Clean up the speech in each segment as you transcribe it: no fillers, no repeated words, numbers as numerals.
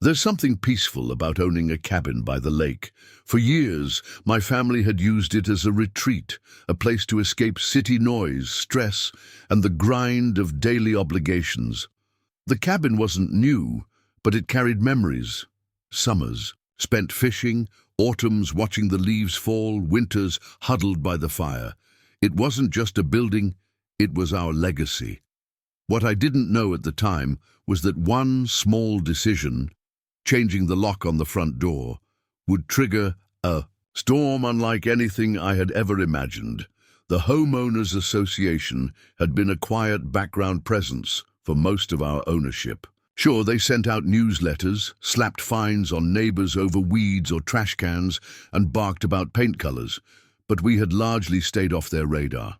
There's something peaceful about owning a cabin by the lake. For years, my family had used it as a retreat, a place to escape city noise, stress, and the grind of daily obligations. The cabin wasn't new, but it carried memories. Summers, spent fishing, autumns watching the leaves fall, winters huddled by the fire. It wasn't just a building, it was our legacy. What I didn't know at the time was that one small decision, changing the lock on the front door, would trigger a storm unlike anything I had ever imagined. The Homeowners Association had been a quiet background presence for most of our ownership. Sure, they sent out newsletters, slapped fines on neighbors over weeds or trash cans, and barked about paint colors, but we had largely stayed off their radar.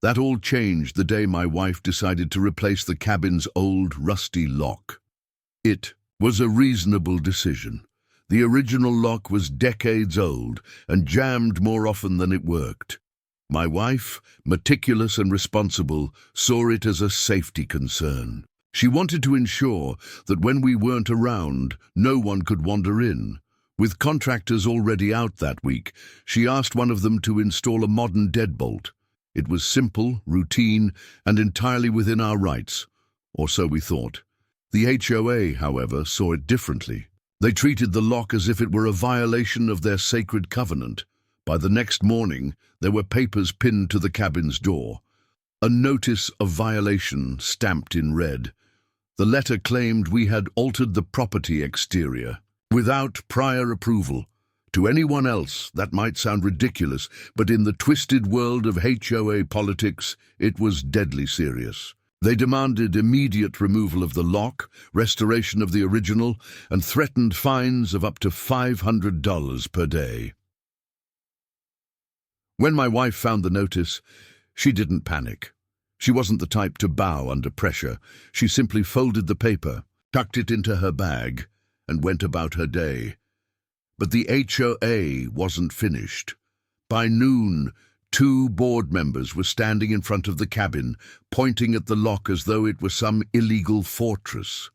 That all changed the day my wife decided to replace the cabin's old, rusty lock. It was a reasonable decision. The original lock was decades old and jammed more often than it worked. My wife, meticulous and responsible, saw it as a safety concern. She wanted to ensure that when we weren't around, no one could wander in. With contractors already out that week, she asked one of them to install a modern deadbolt. It was simple, routine, and entirely within our rights, or so we thought. The HOA, however, saw it differently. They treated the lock as if it were a violation of their sacred covenant. By the next morning, there were papers pinned to the cabin's door. A notice of violation stamped in red. The letter claimed we had altered the property exterior without prior approval. To anyone else, that might sound ridiculous, but in the twisted world of HOA politics, it was deadly serious. They demanded immediate removal of the lock, restoration of the original, and threatened fines of up to $500 per day. When my wife found the notice, she didn't panic. She wasn't the type to bow under pressure. She simply folded the paper, tucked it into her bag, and went about her day. But the HOA wasn't finished. By noon, 2 board members were standing in front of the cabin, pointing at the lock as though it were some illegal fortress.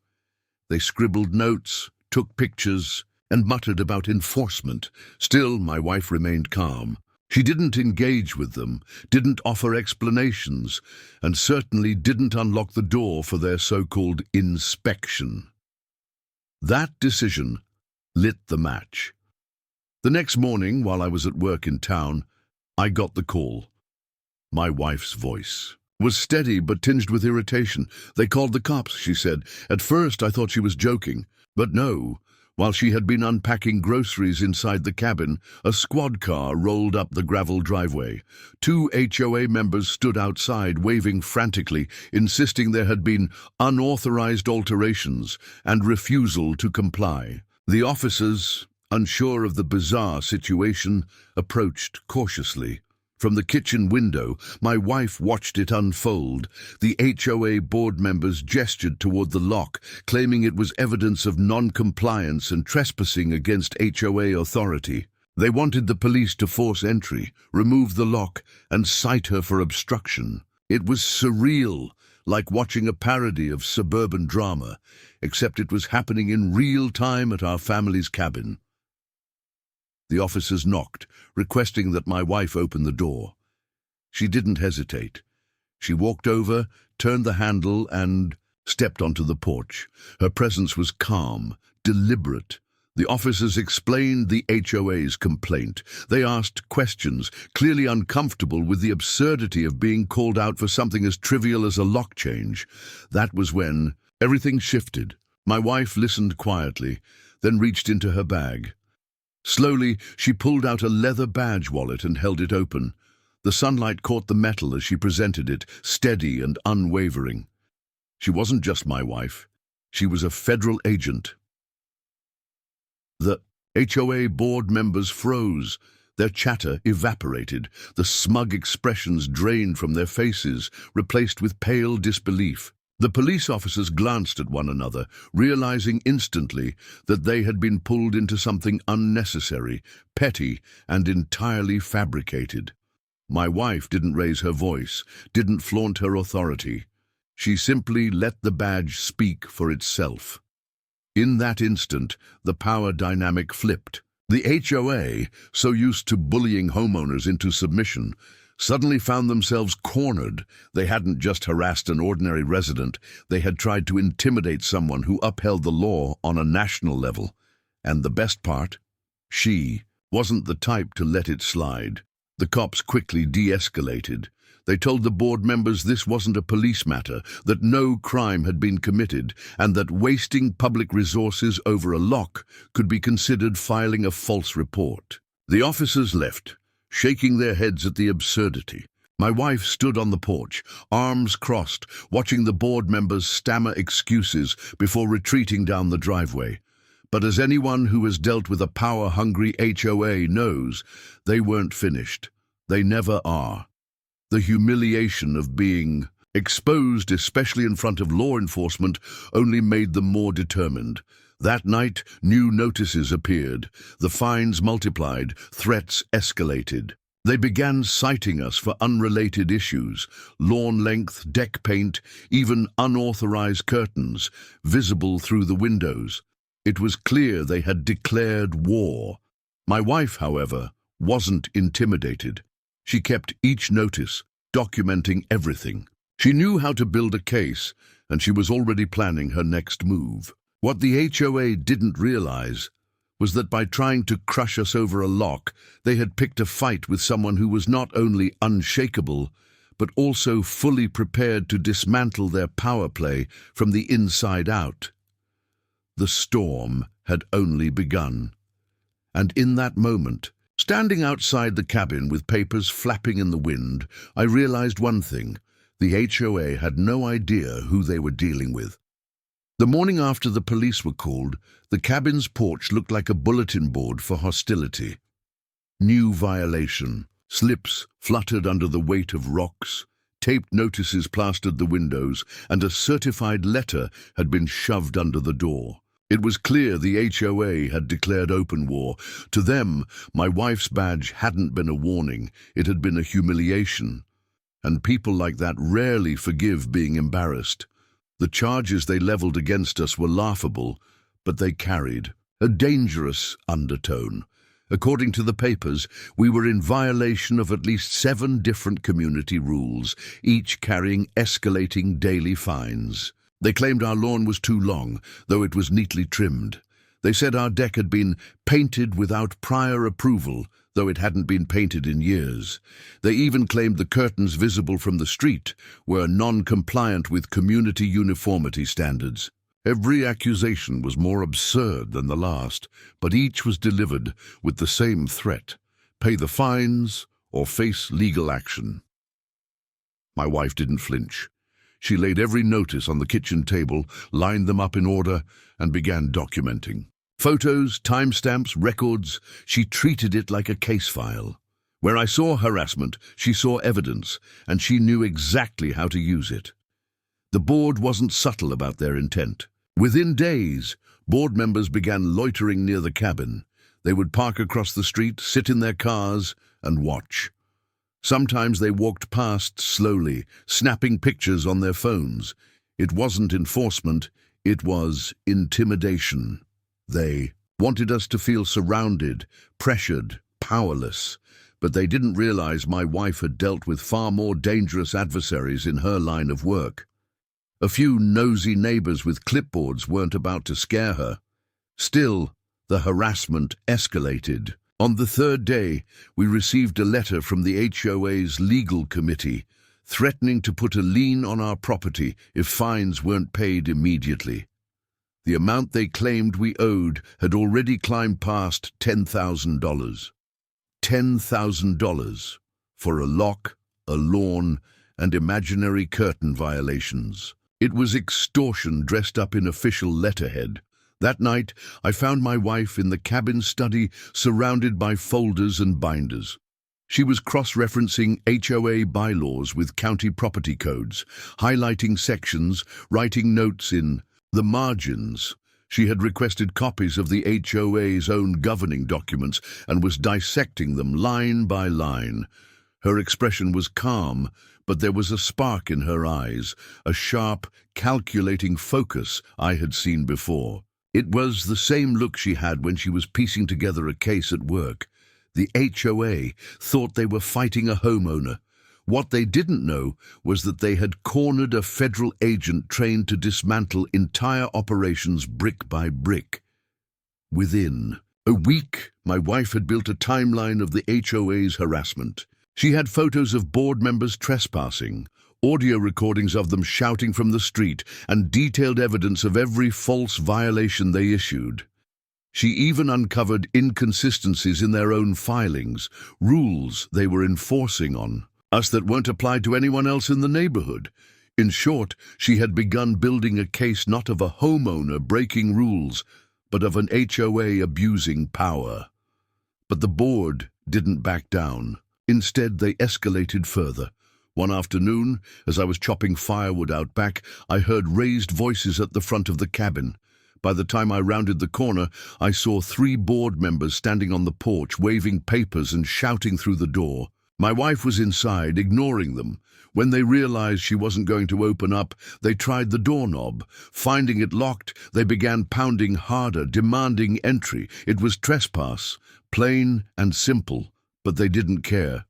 They scribbled notes, took pictures, and muttered about enforcement. Still, my wife remained calm. She didn't engage with them, didn't offer explanations, and certainly didn't unlock the door for their so-called inspection. That decision lit the match. The next morning, while I was at work in town, I got the call. My wife's voice was steady but tinged with irritation. "They called the cops," she said. At first I thought she was joking, but no. While she had been unpacking groceries inside the cabin, a squad car rolled up the gravel driveway. 2 HOA members stood outside, waving frantically, insisting there had been unauthorized alterations and refusal to comply. The officers, unsure of the bizarre situation, approached cautiously. From the kitchen window, my wife watched it unfold. The HOA board members gestured toward the lock, claiming it was evidence of non-compliance and trespassing against HOA authority. They wanted the police to force entry, remove the lock, and cite her for obstruction. It was surreal, like watching a parody of suburban drama, except it was happening in real time at our family's cabin. The officers knocked, requesting that my wife open the door. She didn't hesitate. She walked over, turned the handle, and stepped onto the porch. Her presence was calm, deliberate. The officers explained the HOA's complaint. They asked questions, clearly uncomfortable with the absurdity of being called out for something as trivial as a lock change. That was when everything shifted. My wife listened quietly, then reached into her bag. Slowly, she pulled out a leather badge wallet and held it open. The sunlight caught the metal as she presented it, steady and unwavering. She wasn't just my wife. She was a federal agent. The HOA board members froze. Their chatter evaporated. The smug expressions drained from their faces, replaced with pale disbelief. The police officers glanced at one another, realizing instantly that they had been pulled into something unnecessary, petty, and entirely fabricated. My wife didn't raise her voice, didn't flaunt her authority. She simply let the badge speak for itself. In that instant, the power dynamic flipped. The HOA, so used to bullying homeowners into submission, suddenly found themselves cornered. They hadn't just harassed an ordinary resident, they had tried to intimidate someone who upheld the law on a national level. And the best part? She wasn't the type to let it slide. The cops quickly de-escalated. They told the board members this wasn't a police matter, that no crime had been committed, and that wasting public resources over a lock could be considered filing a false report. The officers left, shaking their heads at the absurdity. My wife stood on the porch, arms crossed, watching the board members stammer excuses before retreating down the driveway. But as anyone who has dealt with a power-hungry HOA knows, they weren't finished. They never are. The humiliation of being exposed, especially in front of law enforcement, only made them more determined. That night, new notices appeared. The fines multiplied, threats escalated. They began citing us for unrelated issues, lawn length, deck paint, even unauthorized curtains, visible through the windows. It was clear they had declared war. My wife, however, wasn't intimidated. She kept each notice, documenting everything. She knew how to build a case, and she was already planning her next move. What the HOA didn't realize was that by trying to crush us over a lock, they had picked a fight with someone who was not only unshakable, but also fully prepared to dismantle their power play from the inside out. The storm had only begun. And in that moment, standing outside the cabin with papers flapping in the wind, I realized one thing. The HOA had no idea who they were dealing with. The morning after the police were called, the cabin's porch looked like a bulletin board for hostility. New violation. Slips fluttered under the weight of rocks. Taped notices plastered the windows, and a certified letter had been shoved under the door. It was clear the HOA had declared open war. To them, my wife's badge hadn't been a warning, it had been a humiliation. And people like that rarely forgive being embarrassed. The charges they leveled against us were laughable, but they carried a dangerous undertone. According to the papers, we were in violation of at least 7 different community rules, each carrying escalating daily fines. They claimed our lawn was too long, though it was neatly trimmed. They said our deck had been painted without prior approval, though it hadn't been painted in years. They even claimed the curtains visible from the street were non-compliant with community uniformity standards. Every accusation was more absurd than the last, but each was delivered with the same threat: pay the fines or face legal action. My wife didn't flinch. She laid every notice on the kitchen table, lined them up in order, and began documenting. Photos, timestamps, records, she treated it like a case file. Where I saw harassment, she saw evidence, and she knew exactly how to use it. The board wasn't subtle about their intent. Within days, board members began loitering near the cabin. They would park across the street, sit in their cars, and watch. Sometimes they walked past slowly, snapping pictures on their phones. It wasn't enforcement, it was intimidation. They wanted us to feel surrounded, pressured, powerless. But they didn't realize my wife had dealt with far more dangerous adversaries in her line of work. A few nosy neighbors with clipboards weren't about to scare her. Still, the harassment escalated. On the 3rd day, we received a letter from the HOA's legal committee, threatening to put a lien on our property if fines weren't paid immediately. The amount they claimed we owed had already climbed past $10,000. $10,000 for a lock, a lawn, and imaginary curtain violations. It was extortion dressed up in official letterhead. That night, I found my wife in the cabin study, surrounded by folders and binders. She was cross-referencing HOA bylaws with county property codes, highlighting sections, writing notes in the margins. She had requested copies of the HOA's own governing documents and was dissecting them line by line. Her expression was calm, but there was a spark in her eyes, a sharp, calculating focus I had seen before. It was the same look she had when she was piecing together a case at work. The HOA thought they were fighting a homeowner. What they didn't know was that they had cornered a federal agent trained to dismantle entire operations brick by brick. Within a week, my wife had built a timeline of the HOA's harassment. She had photos of board members trespassing, audio recordings of them shouting from the street, and detailed evidence of every false violation they issued. She even uncovered inconsistencies in their own filings, rules they were enforcing on us that weren't applied to anyone else in the neighborhood. In short, she had begun building a case not of a homeowner breaking rules, but of an HOA abusing power. But the board didn't back down. Instead, they escalated further. One afternoon, as I was chopping firewood out back, I heard raised voices at the front of the cabin. By the time I rounded the corner, I saw 3 board members standing on the porch, waving papers and shouting through the door. My wife was inside, ignoring them. When they realized she wasn't going to open up, they tried the doorknob. Finding it locked, they began pounding harder, demanding entry. It was trespass, plain and simple, but they didn't care.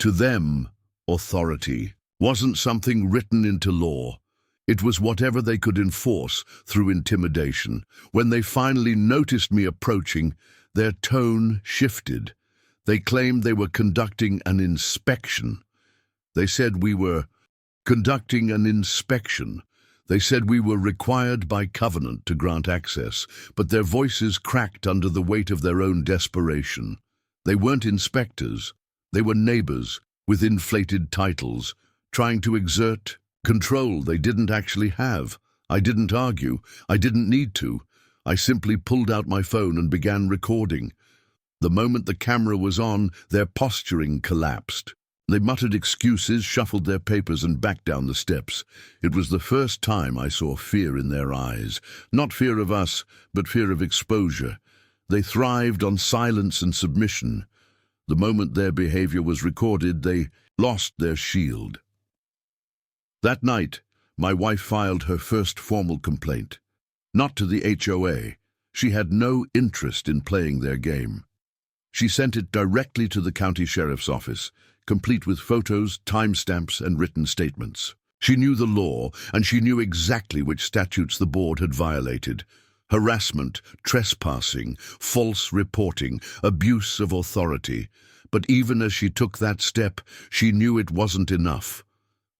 To them, authority wasn't something written into law. It was whatever they could enforce through intimidation. When they finally noticed me approaching, their tone shifted. They claimed they were conducting an inspection. They said we were conducting an inspection. They said we were required by covenant to grant access, but their voices cracked under the weight of their own desperation. They weren't inspectors. They were neighbors with inflated titles, trying to exert control they didn't actually have. I didn't argue. I didn't need to. I simply pulled out my phone and began recording. The moment the camera was on, their posturing collapsed. They muttered excuses, shuffled their papers, and backed down the steps. It was the first time I saw fear in their eyes. Not fear of us, but fear of exposure. They thrived on silence and submission. The moment their behavior was recorded, they lost their shield. That night, my wife filed her first formal complaint. Not to the HOA. She had no interest in playing their game. She sent it directly to the county sheriff's office, complete with photos, timestamps, and written statements. She knew the law, and she knew exactly which statutes the board had violated. Harassment, trespassing, false reporting, abuse of authority. But even as she took that step, she knew it wasn't enough.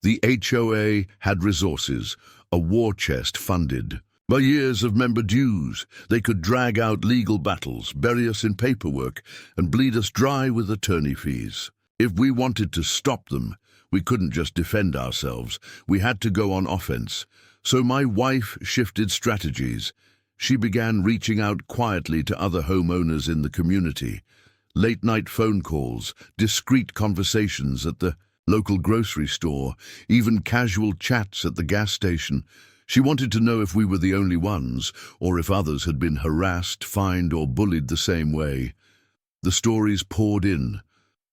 The HOA had resources, a war chest funded. By years of member dues, they could drag out legal battles, bury us in paperwork, and bleed us dry with attorney fees. If we wanted to stop them, we couldn't just defend ourselves. We had to go on offense. So my wife shifted strategies. She began reaching out quietly to other homeowners in the community. Late-night phone calls, discreet conversations at the local grocery store, even casual chats at the gas station. She wanted to know if we were the only ones, or if others had been harassed, fined, or bullied the same way. The stories poured in.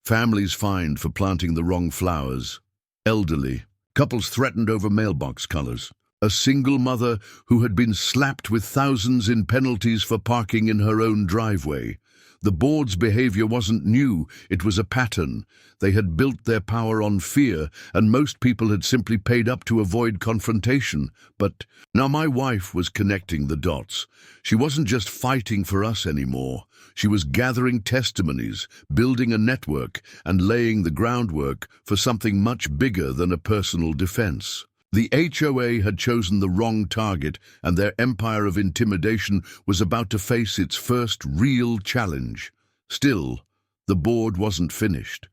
Families fined for planting the wrong flowers. Elderly. Couples threatened over mailbox colors. A single mother who had been slapped with thousands in penalties for parking in her own driveway. The board's behavior wasn't new, it was a pattern. They had built their power on fear, and most people had simply paid up to avoid confrontation. But now my wife was connecting the dots. She wasn't just fighting for us anymore. She was gathering testimonies, building a network, and laying the groundwork for something much bigger than a personal defense. The HOA had chosen the wrong target, and their empire of intimidation was about to face its first real challenge. Still, the board wasn't finished.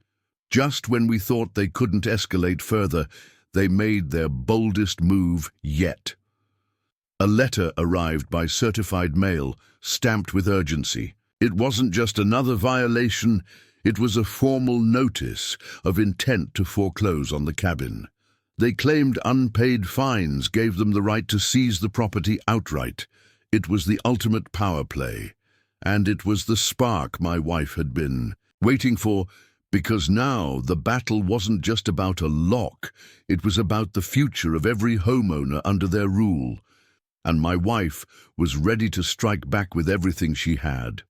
Just when we thought they couldn't escalate further, they made their boldest move yet. A letter arrived by certified mail, stamped with urgency. It wasn't just another violation, it was a formal notice of intent to foreclose on the cabin. They claimed unpaid fines gave them the right to seize the property outright. It was the ultimate power play, and it was the spark my wife had been waiting for, because now the battle wasn't just about a lock, it was about the future of every homeowner under their rule. and my wife was ready to strike back with everything she had.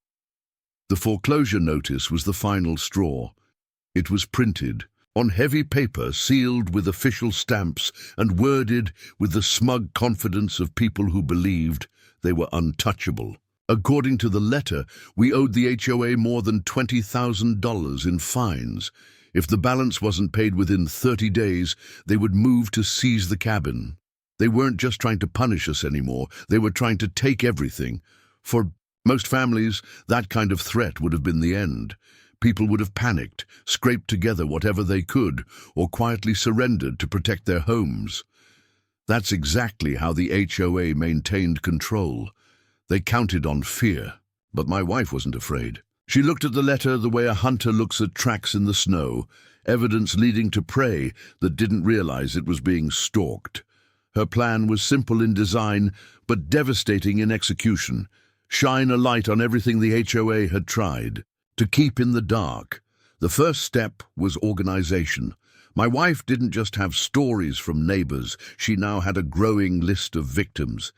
The foreclosure notice was the final straw. It was printed on heavy paper, sealed with official stamps and worded with the smug confidence of people who believed they were untouchable. According to the letter, we owed the HOA more than $20,000 in fines. If the balance wasn't paid within 30 days, they would move to seize the cabin. They weren't just trying to punish us anymore, they were trying to take everything. For most families, that kind of threat would have been the end. People would have panicked, scraped together whatever they could, or quietly surrendered to protect their homes. That's exactly how the HOA maintained control. They counted on fear. But my wife wasn't afraid. She looked at the letter the way a hunter looks at tracks in the snow, evidence leading to prey that didn't realize it was being stalked. Her plan was simple in design, but devastating in execution. Shine a light on everything the HOA had tried to keep in the dark. The first step was organization. My wife didn't just have stories from neighbors, she now had a growing list of victims.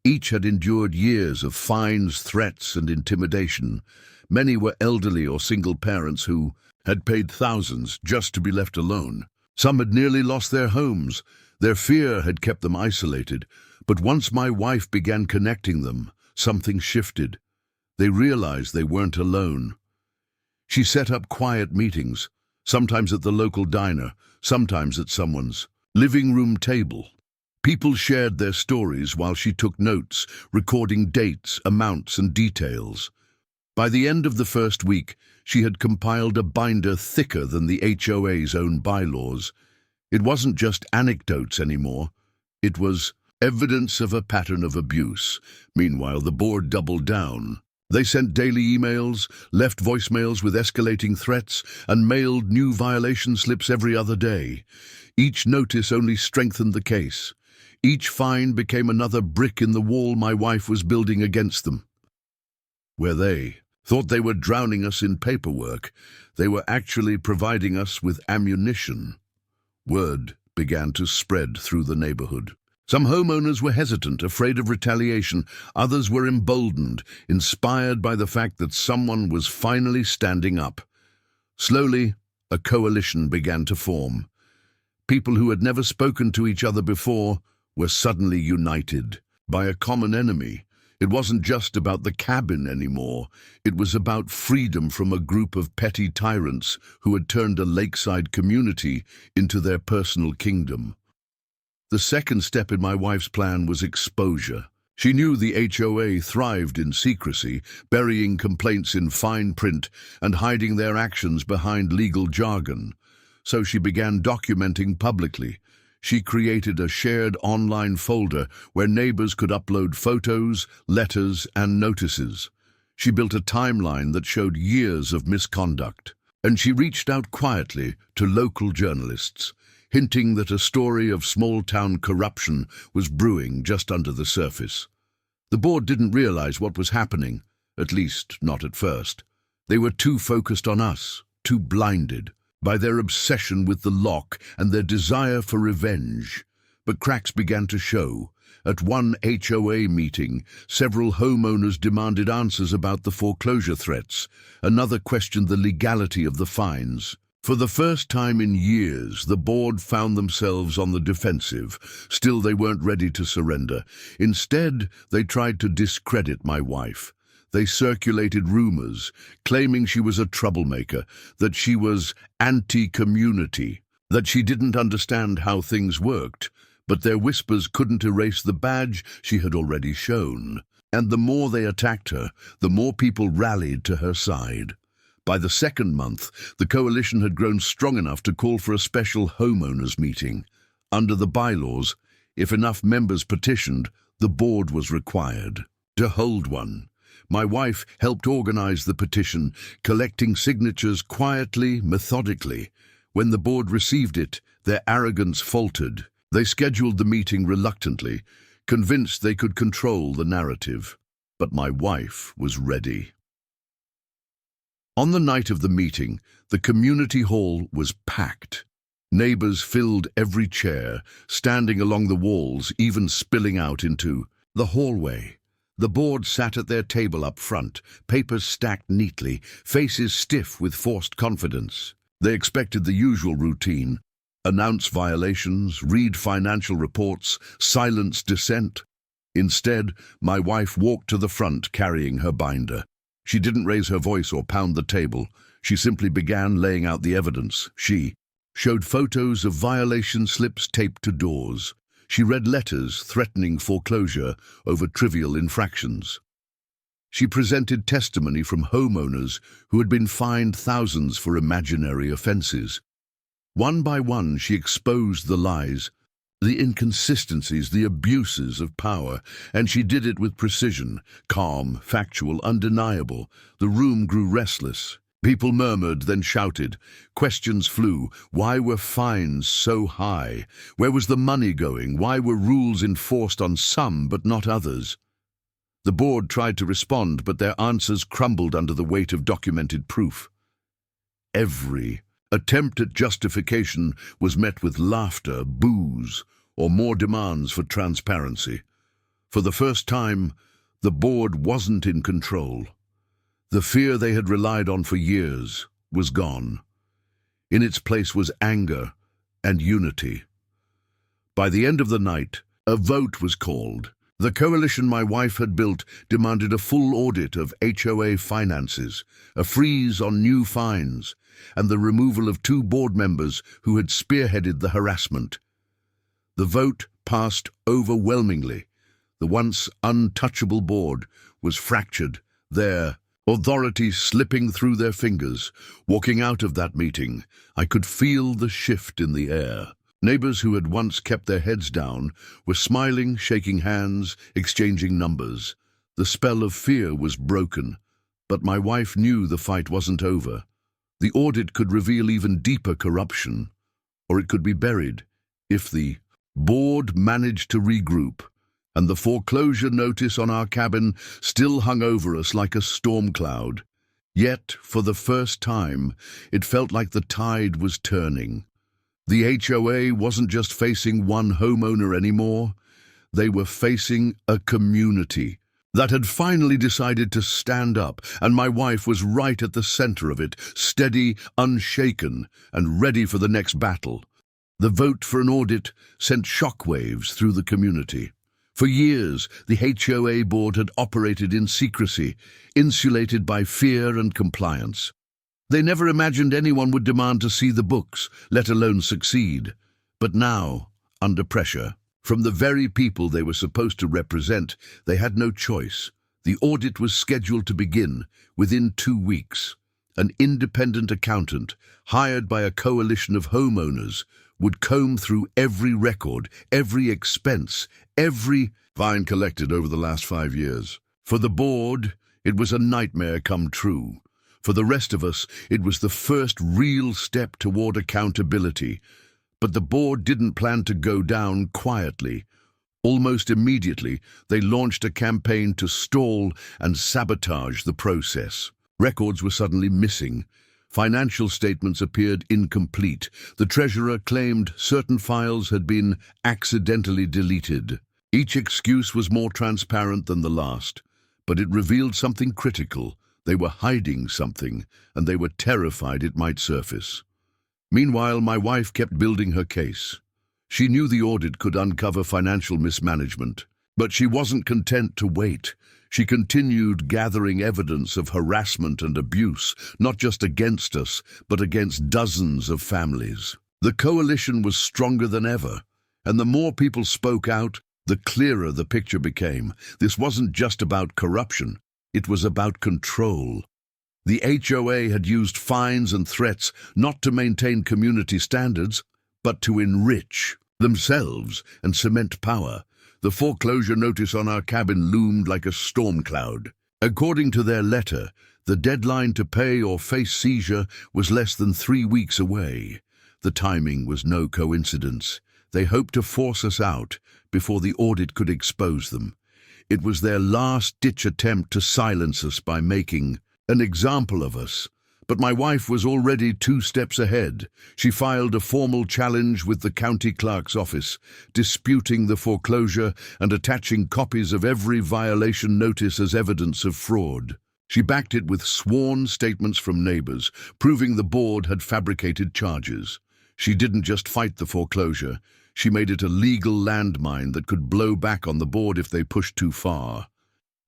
Each had endured years of fines, threats, and intimidation. Many were elderly or single parents who had paid thousands just to be left alone. Some had nearly lost their homes. Their fear had kept them isolated. But once my wife began connecting them, something shifted. They realized they weren't alone. She set up quiet meetings, sometimes at the local diner, sometimes at someone's living room table. People shared their stories while she took notes, recording dates, amounts, and details. By the end of the first week, she had compiled a binder thicker than the HOA's own bylaws. It wasn't just anecdotes anymore. It was evidence of a pattern of abuse. Meanwhile, the board doubled down. They sent daily emails, left voicemails with escalating threats, and mailed new violation slips every other day. Each notice only strengthened the case. Each fine became another brick in the wall my wife was building against them. Where they thought they were drowning us in paperwork, they were actually providing us with ammunition. Word began to spread through the neighborhood. Some homeowners were hesitant, afraid of retaliation. Others were emboldened, inspired by the fact that someone was finally standing up. Slowly, a coalition began to form. People who had never spoken to each other before were suddenly united by a common enemy. It wasn't just about the cabin anymore. It was about freedom from a group of petty tyrants who had turned a lakeside community into their personal kingdom. The second step in my wife's plan was exposure. She knew the HOA thrived in secrecy, burying complaints in fine print and hiding their actions behind legal jargon. So she began documenting publicly. She created a shared online folder where neighbors could upload photos, letters, and notices. She built a timeline that showed years of misconduct. And she reached out quietly to local journalists, hinting that a story of small-town corruption was brewing just under the surface. The board didn't realize what was happening, at least not at first. They were too focused on us, too blinded by their obsession with the lock and their desire for revenge. But cracks began to show. At one HOA meeting, several homeowners demanded answers about the foreclosure threats. Another questioned the legality of the fines. For the first time in years, the board found themselves on the defensive. Still, they weren't ready to surrender. Instead, they tried to discredit my wife. They circulated rumors, claiming she was a troublemaker, that she was anti-community, that she didn't understand how things worked. But their whispers couldn't erase the badge she had already shown. And the more they attacked her, the more people rallied to her side. By the second month, the coalition had grown strong enough to call for a special homeowners meeting. Under the bylaws, if enough members petitioned, the board was required to hold one. My wife helped organize the petition, collecting signatures quietly, methodically. When the board received it, their arrogance faltered. They scheduled the meeting reluctantly, convinced they could control the narrative. But my wife was ready. On the night of the meeting, the community hall was packed. Neighbors filled every chair, standing along the walls, even spilling out into The hallway. The board sat at their table up front, papers stacked neatly, faces stiff with forced confidence. They expected the usual routine: announce violations, read financial reports, silence dissent. Instead, my wife walked to the front carrying her binder. She didn't raise her voice or pound the table. She simply began laying out the evidence. She showed photos of violation slips taped to doors. She read letters threatening foreclosure over trivial infractions. She presented testimony from homeowners who had been fined thousands for imaginary offenses. One by one, she exposed the lies, the inconsistencies, the abuses of power, and she did it with precision, calm, factual, undeniable. The room grew restless. People murmured, then shouted. Questions flew. Why were fines so high? Where was the money going? Why were rules enforced on some but not others? The board tried to respond, but their answers crumbled under the weight of documented proof. Every attempt at justification was met with laughter, boos, or more demands for transparency. For the first time, the board wasn't in control. The fear they had relied on for years was gone. In its place was anger and unity. By the end of the night, a vote was called. The coalition my wife had built demanded a full audit of HOA finances, a freeze on new fines, and the removal of 2 board members who had spearheaded the harassment. The vote passed overwhelmingly. The once untouchable board was fractured, their authority slipping through their fingers. Walking out of that meeting, I could feel the shift in the air. Neighbors who had once kept their heads down were smiling, shaking hands, exchanging numbers. The spell of fear was broken, but my wife knew the fight wasn't over. The audit could reveal even deeper corruption, or it could be buried if the board managed to regroup, and the foreclosure notice on our cabin still hung over us like a storm cloud. Yet, for the first time, it felt like the tide was turning. The HOA wasn't just facing one homeowner anymore. They were facing a community that had finally decided to stand up, and my wife was right at the center of it, steady, unshaken, and ready for the next battle. The vote for an audit sent shockwaves through the community. For years, the HOA board had operated in secrecy, insulated by fear and compliance. They never imagined anyone would demand to see the books, let alone succeed. But now, under pressure, from the very people they were supposed to represent, they had no choice. The audit was scheduled to begin within 2 weeks. An independent accountant, hired by a coalition of homeowners, would comb through every record, every expense, every fine collected over the last 5 years. For the board, it was a nightmare come true. For the rest of us, it was the first real step toward accountability. But the board didn't plan to go down quietly. Almost immediately, they launched a campaign to stall and sabotage the process. Records were suddenly missing. Financial statements appeared incomplete. The treasurer claimed certain files had been accidentally deleted. Each excuse was more transparent than the last, but it revealed something critical. They were hiding something, and they were terrified it might surface. Meanwhile, my wife kept building her case. She knew the audit could uncover financial mismanagement, but she wasn't content to wait. She continued gathering evidence of harassment and abuse, not just against us, but against dozens of families. The coalition was stronger than ever, and the more people spoke out, the clearer the picture became. This wasn't just about corruption, it was about control. The HOA had used fines and threats not to maintain community standards, but to enrich themselves and cement power. The foreclosure notice on our cabin loomed like a storm cloud. According to their letter, the deadline to pay or face seizure was less than 3 weeks away. The timing was no coincidence. They hoped to force us out before the audit could expose them. It was their last-ditch attempt to silence us by making an example of us. But my wife was already 2 steps ahead. She filed a formal challenge with the county clerk's office, disputing the foreclosure and attaching copies of every violation notice as evidence of fraud. She backed it with sworn statements from neighbors, proving the board had fabricated charges. She didn't just fight the foreclosure, she made it a legal landmine that could blow back on the board if they pushed too far.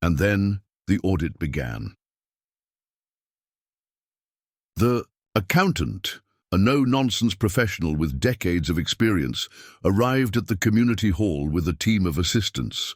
And then the audit began. The accountant, a no-nonsense professional with decades of experience, arrived at the community hall with a team of assistants.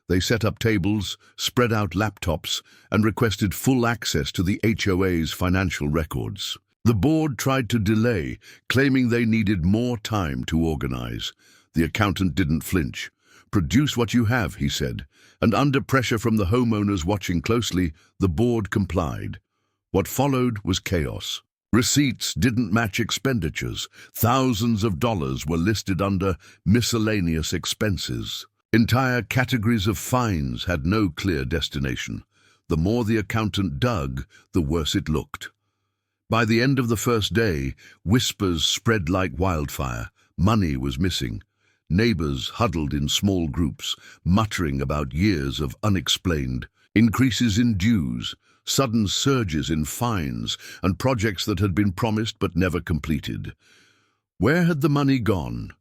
They set up tables, spread out laptops, and requested full access to the HOA's financial records. The board tried to delay, claiming they needed more time to organize. The accountant didn't flinch. "Produce what you have," he said, and under pressure from the homeowners watching closely, the board complied. What followed was chaos. Receipts didn't match expenditures. Thousands of dollars were listed under miscellaneous expenses. Entire categories of fines had no clear destination. The more the accountant dug, the worse it looked. By the end of the first day, whispers spread like wildfire. Money was missing. Neighbors huddled in small groups, muttering about years of unexplained increases in dues, sudden surges in fines, and projects that had been promised but never completed. Where had the money gone?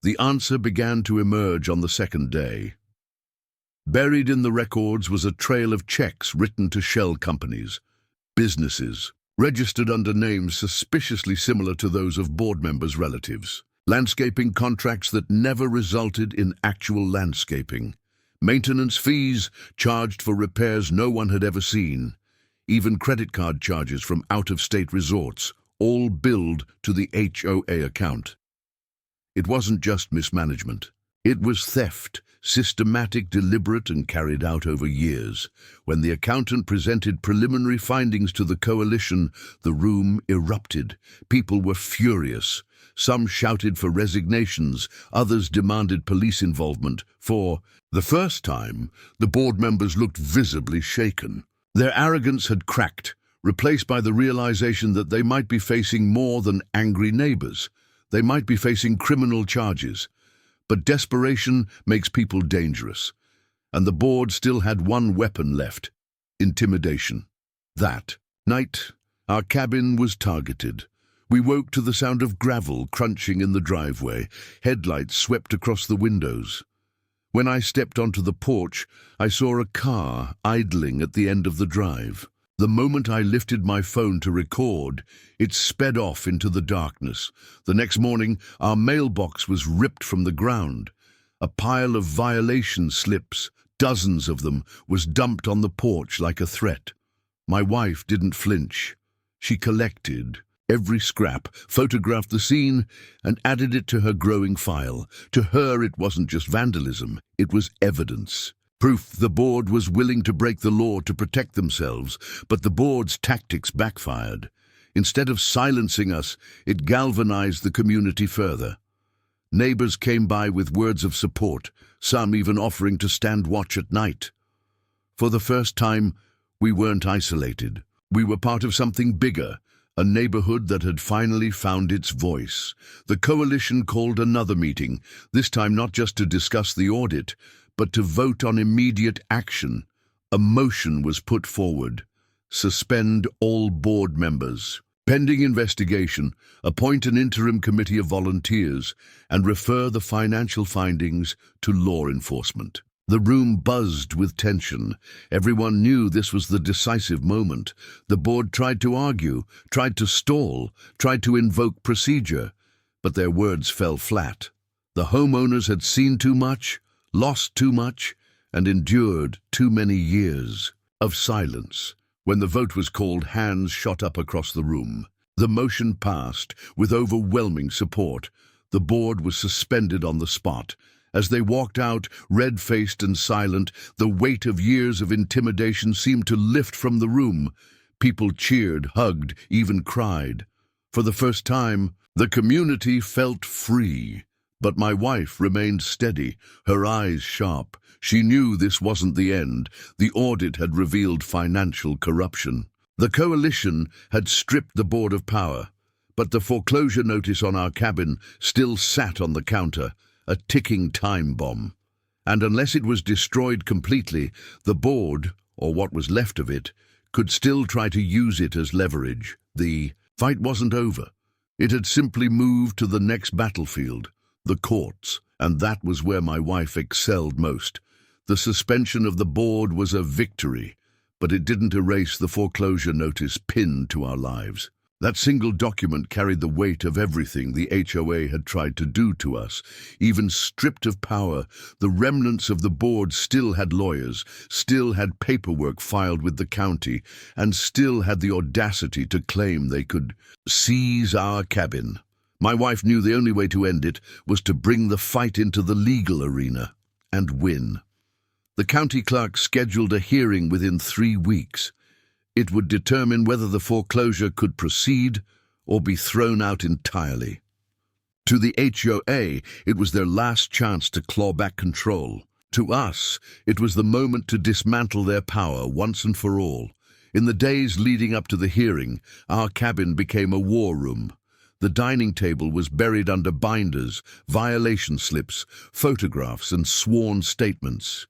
The answer began to emerge on the second day. Buried in the records was a trail of checks written to shell companies, businesses, registered under names suspiciously similar to those of board members' relatives. Landscaping contracts that never resulted in actual landscaping. Maintenance fees charged for repairs no one had ever seen. Even credit card charges from out-of-state resorts, all billed to the HOA account. It wasn't just mismanagement. It was theft, systematic, deliberate, and carried out over years. When the accountant presented preliminary findings to the coalition, the room erupted. People were furious. Some shouted for resignations, others demanded police involvement. For the first time, the board members looked visibly shaken. Their arrogance had cracked, replaced by the realization that they might be facing more than angry neighbors. They might be facing criminal charges. But desperation makes people dangerous. And the board still had one weapon left: intimidation. That night, our cabin was targeted. We woke to the sound of gravel crunching in the driveway. Headlights swept across the windows. When I stepped onto the porch, I saw a car idling at the end of the drive. The moment I lifted my phone to record, it sped off into the darkness. The next morning, our mailbox was ripped from the ground. A pile of violation slips, dozens of them, was dumped on the porch like a threat. My wife didn't flinch. She collected every scrap, photographed the scene, and added it to her growing file. To her, it wasn't just vandalism, it was evidence. Proof the board was willing to break the law to protect themselves, but the board's tactics backfired. Instead of silencing us, it galvanized the community further. Neighbors came by with words of support, some even offering to stand watch at night. For the first time, we weren't isolated. We were part of something bigger, a neighborhood that had finally found its voice. The coalition called another meeting, this time not just to discuss the audit, but to vote on immediate action. A motion was put forward: suspend all board members. Pending investigation, appoint an interim committee of volunteers and refer the financial findings to law enforcement. The room buzzed with tension. Everyone knew this was the decisive moment. The board tried to argue, tried to stall, tried to invoke procedure, but their words fell flat. The homeowners had seen too much, lost too much, and endured too many years of silence. When the vote was called, hands shot up across the room. The motion passed with overwhelming support. The board was suspended on the spot. As they walked out, red-faced and silent, the weight of years of intimidation seemed to lift from the room. People cheered, hugged, even cried. For the first time, the community felt free. But my wife remained steady, her eyes sharp. She knew this wasn't the end. The audit had revealed financial corruption. The coalition had stripped the board of power, but the foreclosure notice on our cabin still sat on the counter, a ticking time bomb. And unless it was destroyed completely, the board, or what was left of it, could still try to use it as leverage. The fight wasn't over. It had simply moved to the next battlefield, the courts, and that was where my wife excelled most. The suspension of the board was a victory, but it didn't erase the foreclosure notice pinned to our lives. That single document carried the weight of everything the HOA had tried to do to us. Even stripped of power, the remnants of the board still had lawyers, still had paperwork filed with the county, and still had the audacity to claim they could seize our cabin. My wife knew the only way to end it was to bring the fight into the legal arena and win. The county clerk scheduled a hearing within 3 weeks. It would determine whether the foreclosure could proceed or be thrown out entirely. To the HOA, it was their last chance to claw back control. To us, it was the moment to dismantle their power once and for all. In the days leading up to the hearing, our cabin became a war room. The dining table was buried under binders, violation slips, photographs, and sworn statements.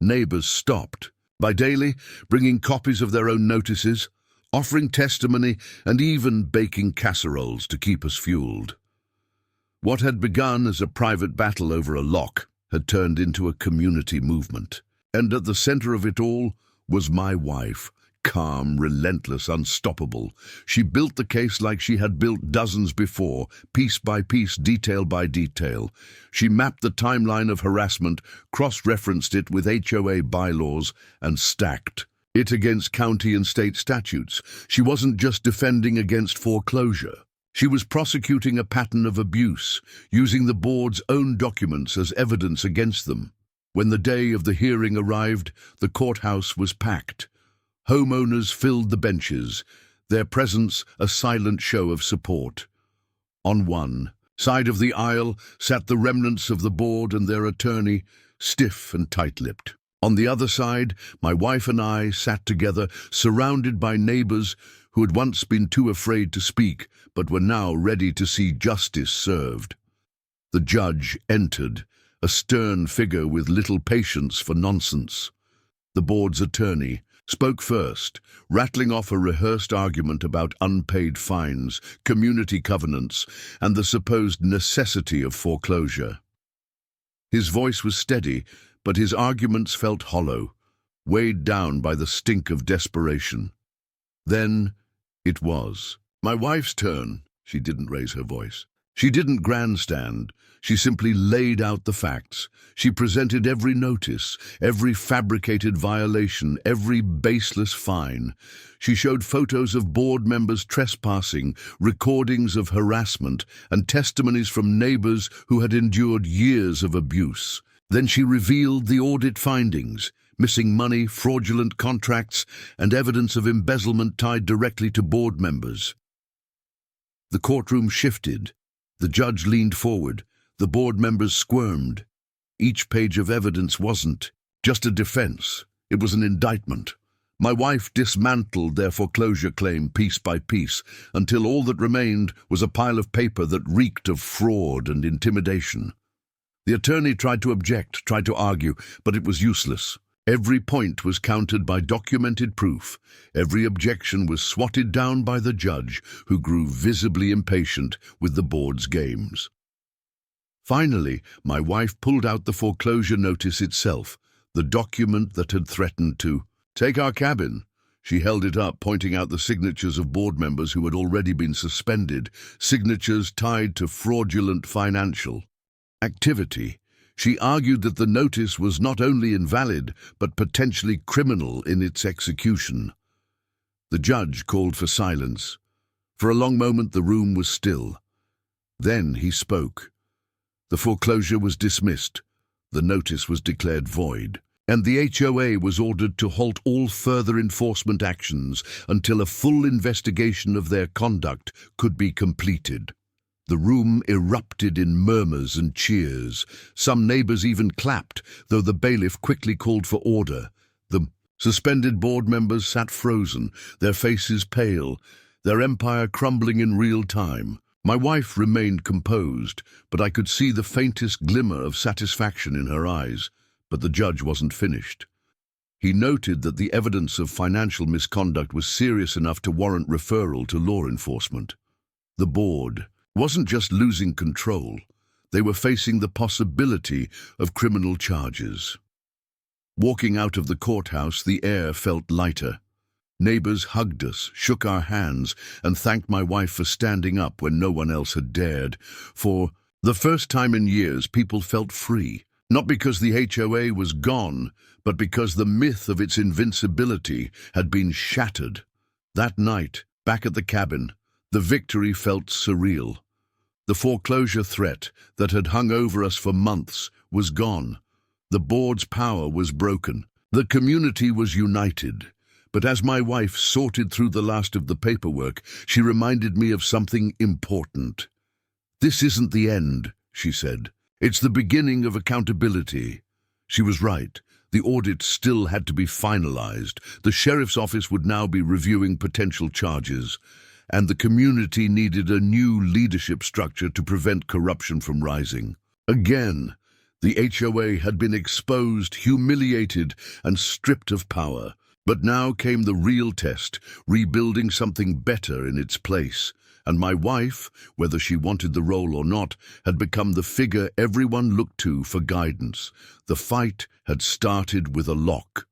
Neighbors stopped by daily, bringing copies of their own notices, offering testimony, and even baking casseroles to keep us fueled. What had begun as a private battle over a lock had turned into a community movement. And at the center of it all was my wife, calm, relentless, unstoppable. She built the case like she had built dozens before, piece by piece, detail by detail. She mapped the timeline of harassment, cross-referenced it with HOA bylaws, and stacked it against county and state statutes. She wasn't just defending against foreclosure. She was prosecuting a pattern of abuse, using the board's own documents as evidence against them. When the day of the hearing arrived, the courthouse was packed. Homeowners filled the benches, their presence a silent show of support. On one side of the aisle sat the remnants of the board and their attorney, stiff and tight-lipped. On the other side, my wife and I sat together, surrounded by neighbors who had once been too afraid to speak, but were now ready to see justice served. The judge entered, a stern figure with little patience for nonsense. The board's attorney spoke first, rattling off a rehearsed argument about unpaid fines, community covenants, and the supposed necessity of foreclosure. His voice was steady, but his arguments felt hollow, weighed down by the stink of desperation. Then it was my wife's turn. She didn't raise her voice. She didn't grandstand. She simply laid out the facts. She presented every notice, every fabricated violation, every baseless fine. She showed photos of board members trespassing, recordings of harassment, and testimonies from neighbors who had endured years of abuse. Then she revealed the audit findings, missing money, fraudulent contracts, and evidence of embezzlement tied directly to board members. The courtroom shifted. The judge leaned forward. The board members squirmed. Each page of evidence wasn't just a defense. It was an indictment. My wife dismantled their foreclosure claim piece by piece until all that remained was a pile of paper that reeked of fraud and intimidation. The attorney tried to object, tried to argue, but it was useless. Every point was countered by documented proof. Every objection was swatted down by the judge, who grew visibly impatient with the board's games. Finally, my wife pulled out the foreclosure notice itself, the document that had threatened to take our cabin. She held it up, pointing out the signatures of board members who had already been suspended, signatures tied to fraudulent financial activity. She argued that the notice was not only invalid, but potentially criminal in its execution. The judge called for silence. For a long moment the room was still. Then he spoke. The foreclosure was dismissed. The notice was declared void, and the HOA was ordered to halt all further enforcement actions until a full investigation of their conduct could be completed. The room erupted in murmurs and cheers. Some neighbors even clapped, though the bailiff quickly called for order. The Suspended board members sat frozen, their faces pale, their empire crumbling in real time. My wife remained composed, but I could see the faintest glimmer of satisfaction in her eyes. But the judge wasn't finished. He noted that the evidence of financial misconduct was serious enough to warrant referral to law enforcement. The board wasn't just losing control, they were facing the possibility of criminal charges. Walking out of the courthouse, the air felt lighter. Neighbors hugged us, shook our hands, and thanked my wife for standing up when no one else had dared. For the first time in years, people felt free, not because the HOA was gone, but because the myth of its invincibility had been shattered. That night, back at the cabin, the victory felt surreal. The foreclosure threat that had hung over us for months was gone. The board's power was broken. The community was united. But as my wife sorted through the last of the paperwork, she reminded me of something important. "This isn't the end," she said. "It's the beginning of accountability." She was right. The audit still had to be finalized. The sheriff's office would now be reviewing potential charges, and the community needed a new leadership structure to prevent corruption from rising. Again, the HOA had been exposed, humiliated, and stripped of power. But now came the real test, rebuilding something better in its place. And my wife, whether she wanted the role or not, had become the figure everyone looked to for guidance. The fight had started with a lock.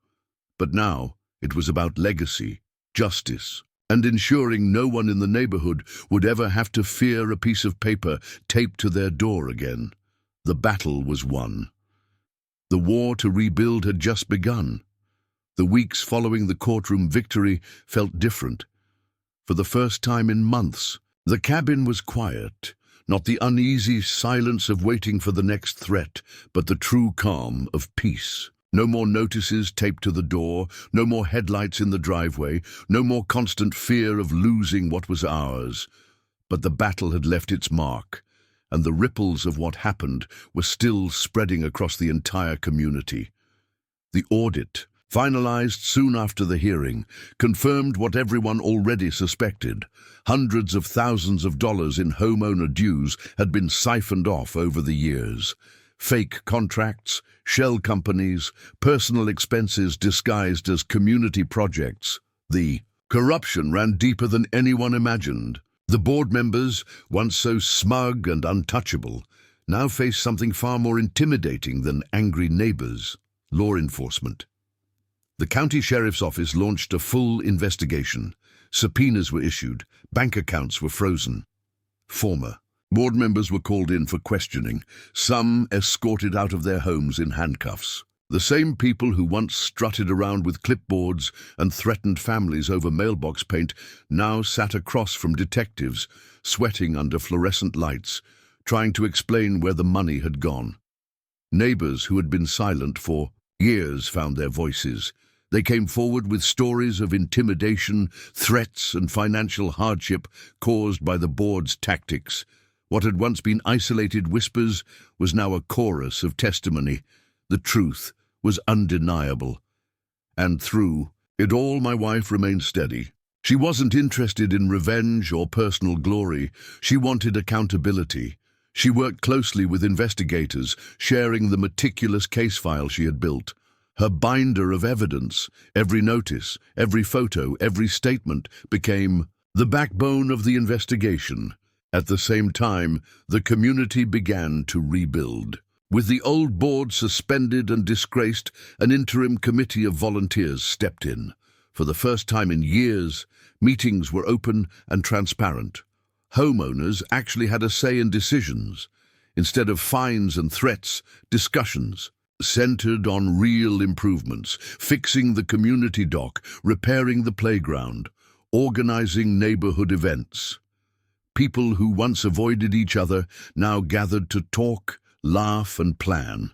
But now it was about legacy, justice, and ensuring no one in the neighborhood would ever have to fear a piece of paper taped to their door again. The battle was won. The war to rebuild had just begun. The weeks following the courtroom victory felt different. For the first time in months, the cabin was quiet, not the uneasy silence of waiting for the next threat, but the true calm of peace. No more notices taped to the door, no more headlights in the driveway, no more constant fear of losing what was ours. But the battle had left its mark, and the ripples of what happened were still spreading across the entire community. The audit, finalized soon after the hearing, confirmed what everyone already suspected. Hundreds of thousands of dollars in homeowner dues had been siphoned off over the years. Fake contracts, shell companies, personal expenses disguised as community projects. The corruption ran deeper than anyone imagined. The board members, once so smug and untouchable, now faced something far more intimidating than angry neighbors: law enforcement. The county sheriff's office launched a full investigation. Subpoenas were issued, bank accounts were frozen. Former board members were called in for questioning, some escorted out of their homes in handcuffs. The same people who once strutted around with clipboards and threatened families over mailbox paint now sat across from detectives, sweating under fluorescent lights, trying to explain where the money had gone. Neighbors who had been silent for years found their voices. They came forward with stories of intimidation, threats, and financial hardship caused by the board's tactics. What had once been isolated whispers was now a chorus of testimony. The truth was undeniable. And through it all, my wife remained steady. She wasn't interested in revenge or personal glory. She wanted accountability. She worked closely with investigators, sharing the meticulous case file she had built. Her binder of evidence, every notice, every photo, every statement, became the backbone of the investigation. At the same time, the community began to rebuild. With the old board suspended and disgraced, an interim committee of volunteers stepped in. For the first time in years, meetings were open and transparent. Homeowners actually had a say in decisions. Instead of fines and threats, discussions centered on real improvements, fixing the community dock, repairing the playground, organizing neighborhood events. People who once avoided each other now gathered to talk, laugh, and plan.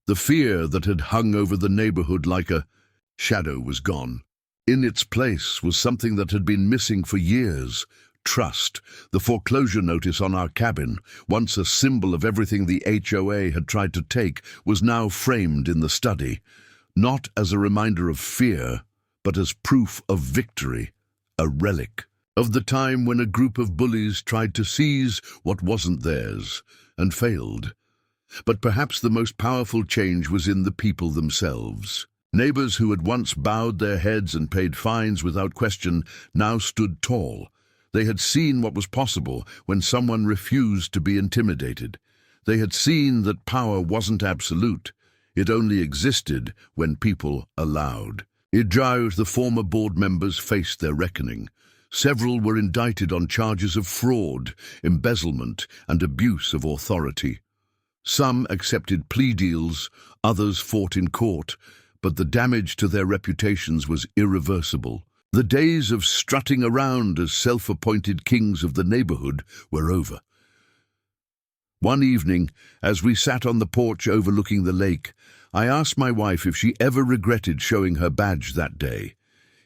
The fear that had hung over the neighborhood like a shadow was gone. In its place was something that had been missing for years: trust. The foreclosure notice on our cabin, once a symbol of everything the HOA had tried to take, was now framed in the study. not as a reminder of fear, but as proof of victory, a relic of the time when a group of bullies tried to seize what wasn't theirs and failed. But perhaps the most powerful change was in the people themselves. Neighbors who had once bowed their heads and paid fines without question now stood tall. They had seen what was possible when someone refused to be intimidated. They had seen that power wasn't absolute. It only existed when people allowed. The former board members faced their reckoning. Several were indicted on charges of fraud, embezzlement, and abuse of authority. Some accepted plea deals, others fought in court, but the damage to their reputations was irreversible. The days of strutting around as self-appointed kings of the neighborhood were over. One evening, as we sat on the porch overlooking the lake, I asked my wife if she ever regretted showing her badge that day.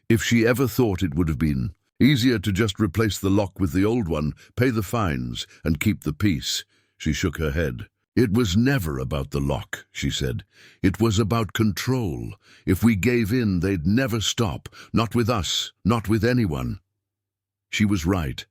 If she ever thought it would have been easier to just replace the lock with the old one, pay the fines, and keep the peace. She shook her head. It was never about the lock, she said. It was about control. If we gave in, they'd never stop. Not with us, not with anyone. She was right.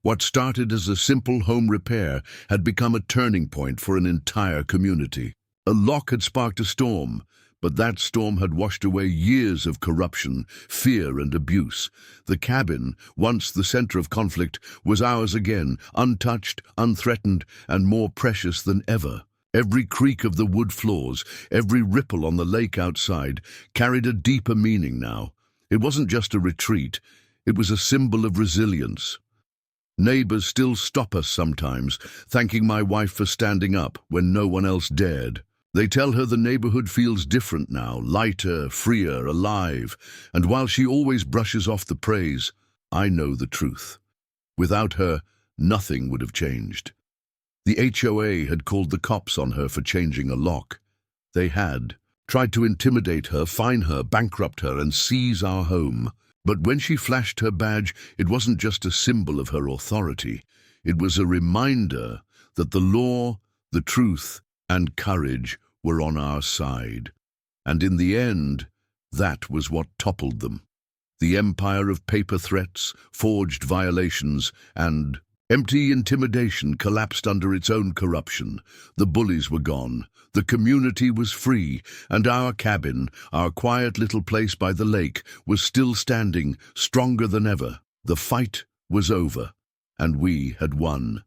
What started as a simple home repair had become a turning point for an entire community. A lock had sparked a storm, but that storm had washed away years of corruption, fear, and abuse. The cabin, once the center of conflict, was ours again, untouched, unthreatened, and more precious than ever. Every creak of the wood floors, every ripple on the lake outside, carried a deeper meaning now. It wasn't just a retreat, it was a symbol of resilience. Neighbors still stop us sometimes, thanking my wife for standing up when no one else dared. They tell her the neighborhood feels different now, lighter, freer, alive, and while she always brushes off the praise, I know the truth. Without her, nothing would have changed. The HOA had called the cops on her for changing a lock. They had tried to intimidate her, fine her, bankrupt her, and seize our home. But when she flashed her badge, it wasn't just a symbol of her authority. It was a reminder that the law, the truth, and courage were on our side. And in the end, that was what toppled them. The empire of paper threats, forged violations, and empty intimidation collapsed under its own corruption. The bullies were gone, the community was free, and our cabin, our quiet little place by the lake, was still standing, stronger than ever. The fight was over, and we had won.